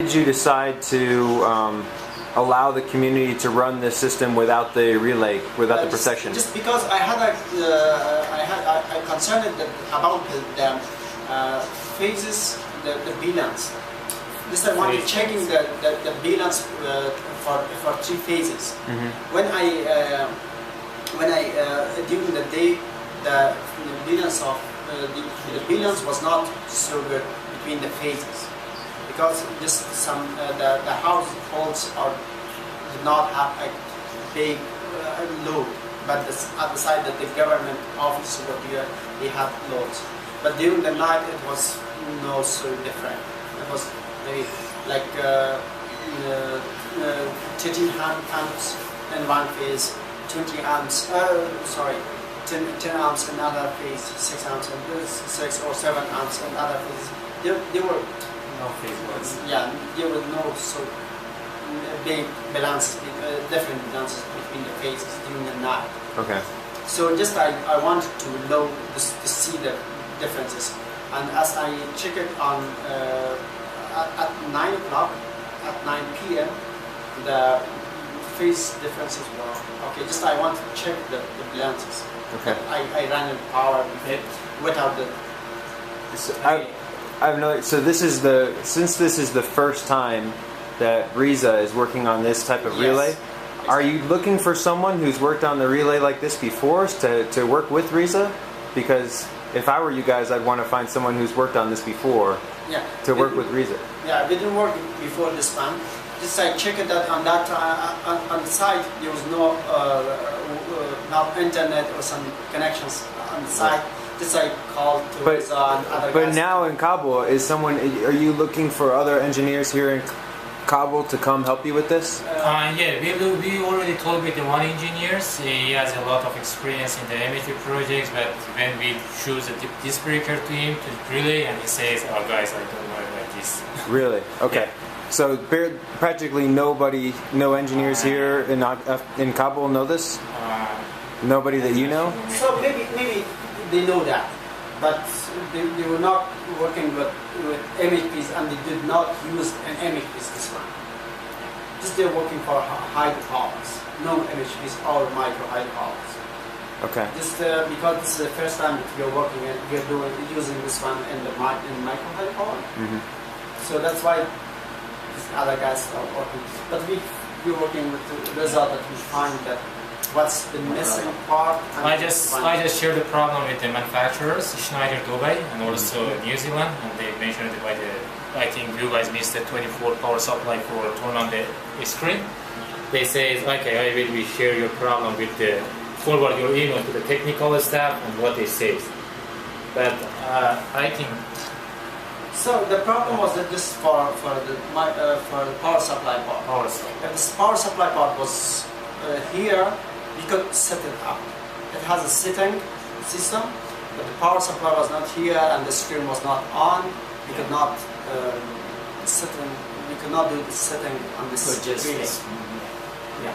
did you decide to allow the community to run this system without the relay, without the protection? Just because I had I concerned about the phases, the VID000. Just I wanted checking the VID000 for 3 phases. When I during the day the VID000 was not so good between the phases, because just some the households did not have a big load, but at the side that the government office over here, they had loads. But during the night it was no so different. It was maybe like 13 amps in one phase, 20 amps. 10 amps in another phase, 6 amps and 6 or 7 amps in other phases. There were no phase ones. Yeah, there were no so big balances, different balances between the phases during the night. Okay. So just I wanted to know to see the differences, and as I check it on at 9 o'clock, at 9 p.m. the phase differences were okay. Just I want to check the balances. Okay. I ran in power without the. So I have no. So since this is the first time that Riza is working on this type of relay, exactly. Are you looking for someone who's worked on the relay like this before to work with Riza? Because if I were you guys, I'd want to find someone who's worked on this before to work with Riza. Yeah, we didn't work before this one. Just I checked that on that on the site there was no not internet or some connections on the site. Just I called to Riza and other But guys. now in Kabul, are you looking for other engineers here in Kabul to come help you with this? Yeah, we already talked with the one engineer. He has a lot of experience in the MHP projects, but when we choose a disc breaker to him to relay, and he says, "Oh guys, I don't know it like this." Really? Okay. Yeah. So practically nobody, no engineers here in Kabul know this? Nobody that you know? So maybe they know that, but they were not working with MHPs, and they did not use an MHPs this one. Just they're working for high powers, no MHPs or micro high powers. Okay. Just because this is the first time that we're working and we're using this one in micro high power. So that's why these other guys are working. But we're working with the result that we find that what's the missing part. I just shared the problem with the manufacturers, Schneider Dubai and also New Zealand, and they mentioned it by I think you guys missed the 24 power supply for turn on the screen. They say, okay, I will share your problem with forward your email to the technical staff and what they say. But I think. So the problem was that this for the power supply part. Power supply. If this power supply part was here, we could set it up. It has a sitting system, but the power supply was not here and the screen was not on. We could not we could not do the setting on this relay. Yeah,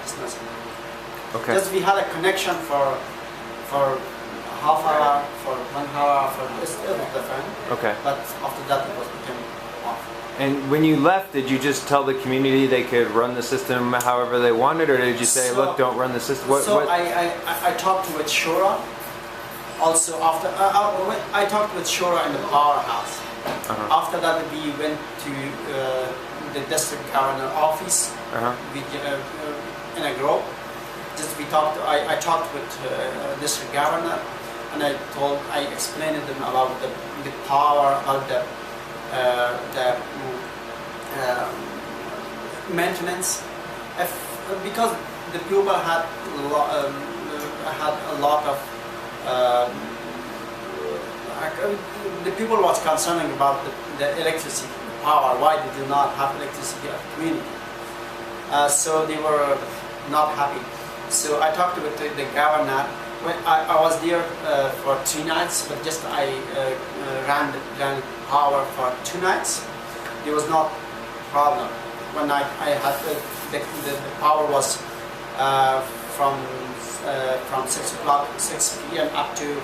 it's not. Okay. Just we had a connection for half hour, for 1 hour, for still different. Okay. But after that it was became off. And when you left, did you just tell the community they could run the system however they wanted, or did you say, look, don't run the system? I talked with Shura. Also after I talked with Shura in the powerhouse. After that we went to the district governor office in a group. Just we talked. I talked with district governor, and I explained to them about the power, about the maintenance. Because the people had a lot of the people was concerning about the electricity, the power. Why they do not have electricity at the community? So they were not happy. So I talked with the governor. When I was there for 3 nights, but just I ran power for 2 nights. There was no problem. One night I had the power was from 6 p.m. up to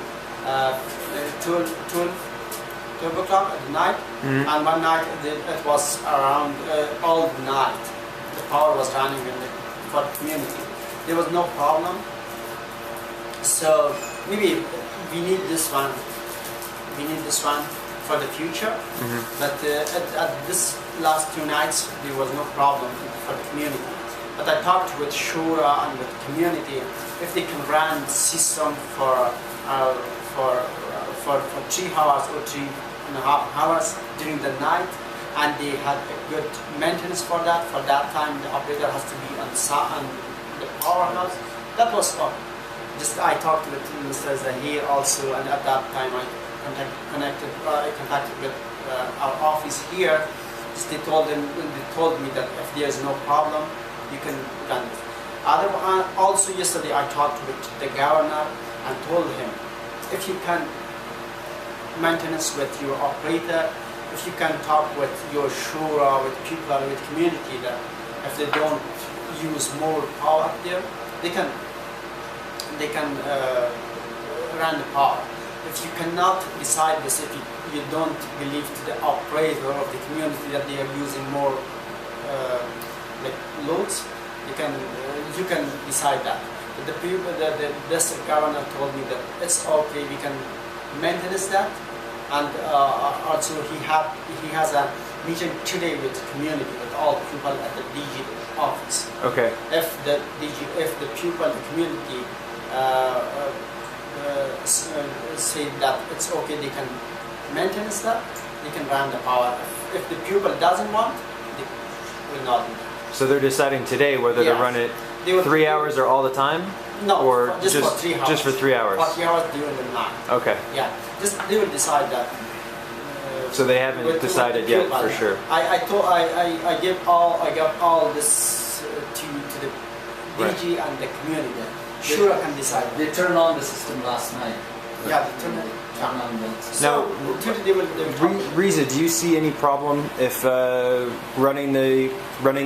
12 12 o'clock at night, and one night it was around all night. The power was running for the community. There was no problem. So maybe we need this one. We need this one for the future. But at this last 2 nights, there was no problem for the community. But I talked with Shura and with the community if they can run system for 3 hours or 3.5 hours during the night, and they had a good maintenance for that. For that time, the operator has to be on the powerhouse. That was all. Just I talked with Mr. Zahir also, and at that time I contacted with our office here. Just they told me that if there is no problem, you can run it. Also yesterday I talked with the governor and told him if you can maintenance with your operator, if you can talk with your shura, with people, with community, that if they don't use more power there, they can run the power. If you cannot decide this, if you don't believe to the operator of the community that they are using more like loads, you can decide that. But the people, the district governor told me that it's okay, we can maintenance that, and also he has a meeting today with the community, with all the people at the DG office. Okay. If the people, the community say that it's okay, they can maintenance that, they can run the power. If the pupil doesn't want, they will not do that. So they're deciding today whether to run it 3 hours or all the time? No, or just for 3 hours. Just for 3 hours? For 3 hours during the night. Okay. Yeah, just they will decide that. So they haven't decided yet for sure. I got all this to the DG and the community. Sure, I can decide. They turned on the system last night. Yeah, they turned on the system. Now, Riza, do you see any problem if running the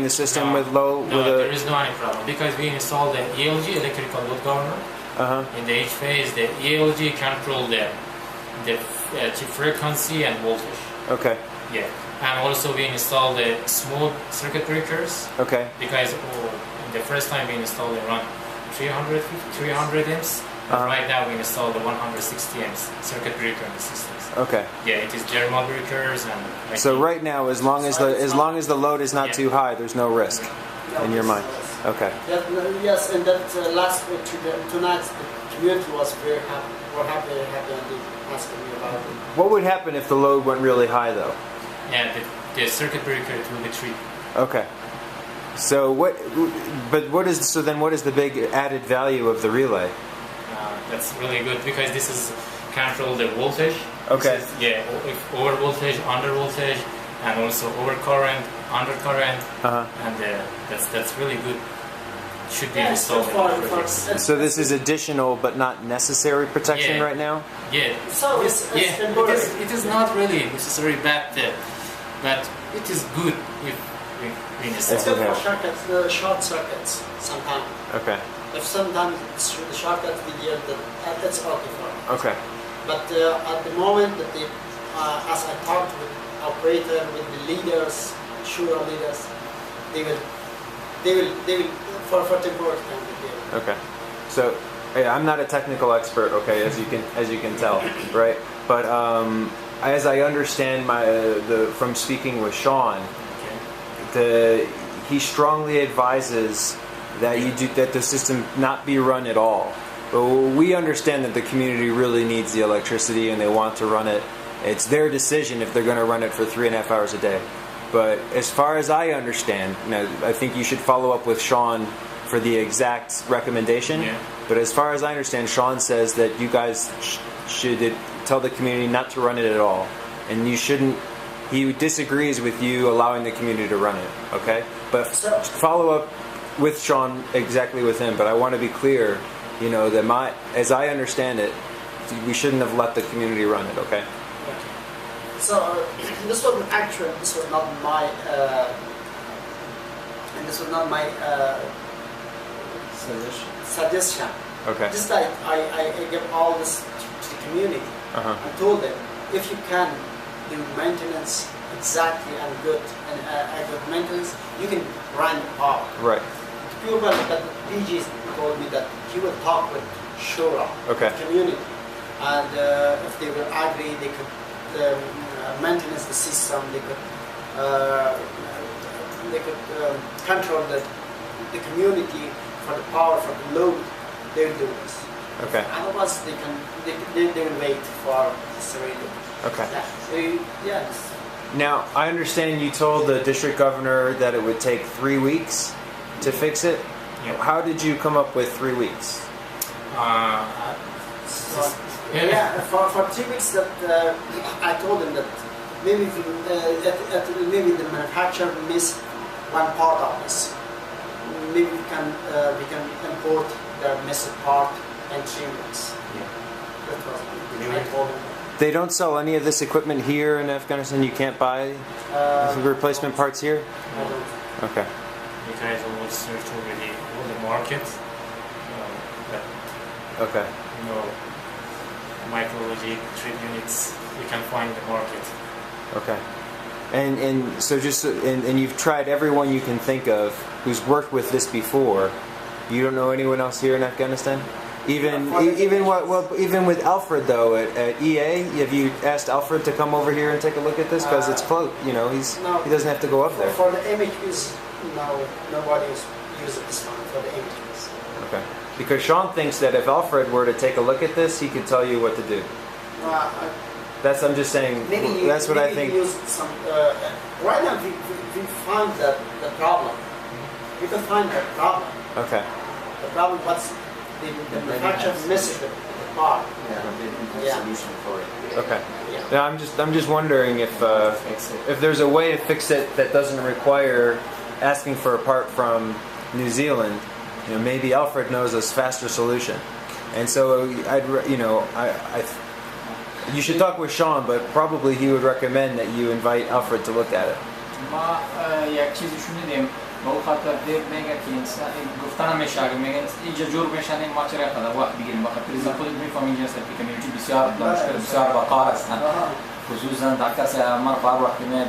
system with low? No, there is no any problem because we installed the ELG, electrical load governor. In the H phase, the ELG control the frequency and voltage. Okay. Yeah, and also we installed the small circuit breakers. Okay. Because the first time we installed around 300 amps. Right now we installed the 160 amps circuit breaker in the systems. Okay. Yeah, it is thermal breakers and. So right now, as long as the load is not too high, there's no risk in your mind. Okay. Yes, and that last 2 nights the community was very happy. We're happy, and they asking me about it. What would happen if the load went really high, though? Yeah, the circuit breaker it will be 3. Okay. So what is the big added value of the relay? That's really good because this is control the voltage. Okay. If over voltage, under voltage, and also over current, under current, and that's really good. Should be installed. So this is additional but not necessary protection right now. Yeah. So it is not really necessary, but it is good if we install. It's good for shortcuts, the short circuits sometimes. Okay. If sometimes the shortcuts we hear that's okay for it. Okay. But at the moment that they, as I talked with operator, with the leaders, Shura leaders, they will for temporary time. Okay. So I'm not a technical expert. Okay, as you can tell, right? But as I understand from speaking with Sean, he strongly advises that the system not be run at all. But we understand that the community really needs the electricity and they want to run it. It's their decision if they're going to run it for 3.5 hours a day. But as far as I understand, I think you should follow up with Sean for the exact recommendation. Yeah. But as far as I understand, Sean says that you guys should tell the community not to run it at all, and you shouldn't. He disagrees with you allowing the community to run it. Okay, but follow up with Sean exactly with him. But I want to be clear, that as I understand it, we shouldn't have let the community run it. Okay. So this was not my suggestion. Okay. Just like I give all this to the community. I told them if you can do maintenance exactly and good and good maintenance, you can run the power. Right. People that DG told me that he will talk with Shura, Okay. community, and if they will agree, they could maintenance the system. They could control the community for the power, for the load. They'll do this. Okay. Otherwise, they will wait for surrender. Okay. Yeah. So, yes. Now, I understand you told the district governor that it would take 3 weeks to fix it. Yeah. How did you come up with 3 weeks? For 3 weeks that I told them that maybe maybe the manufacturer missed one part of this. Maybe we can import the missing part in 3 weeks. Yeah. That was I told them. They don't sell any of this equipment here in Afghanistan. You can't buy replacement parts here. I don't. Okay. We tried to search already all the markets, but Okay. micrology, trade units, we can find the market. Okay. And so just and you've tried everyone you can think of who's worked with this before. You don't know anyone else here in Afghanistan? Even with Alfred though at EA, have you asked Alfred to come over here and take a look at this because it's close? You know, he doesn't have to go up there. For the images, no, nobody is using this one for the images. Okay. Because Sean thinks that if Alfred were to take a look at this, he could tell you what to do. I'm just saying. That's what I think. Use some, right now, we find the problem. We can find the problem. Okay. The problem what's the manufacturer missing the part. Yeah, they didn't have a solution for it. Okay. Yeah. Now I'm just wondering if there's a way to fix it that doesn't require asking for a part from New Zealand. You know, maybe Alfred knows a faster solution. And so you should talk with Sean, but probably he would recommend that you invite Alfred to look at it. ما یک چیزی شنیدیم با او خاطر دیر میگه که انسان گفتن میشه میگه اینجا جور میشن این ما چرا قدر وقت بگیریم بخاطر اینکه خودت میفهمین جنس کمیونیتی بسیار مشکل بسیار وقار هستند خصوصا در کسی مرفوع وقتی میاد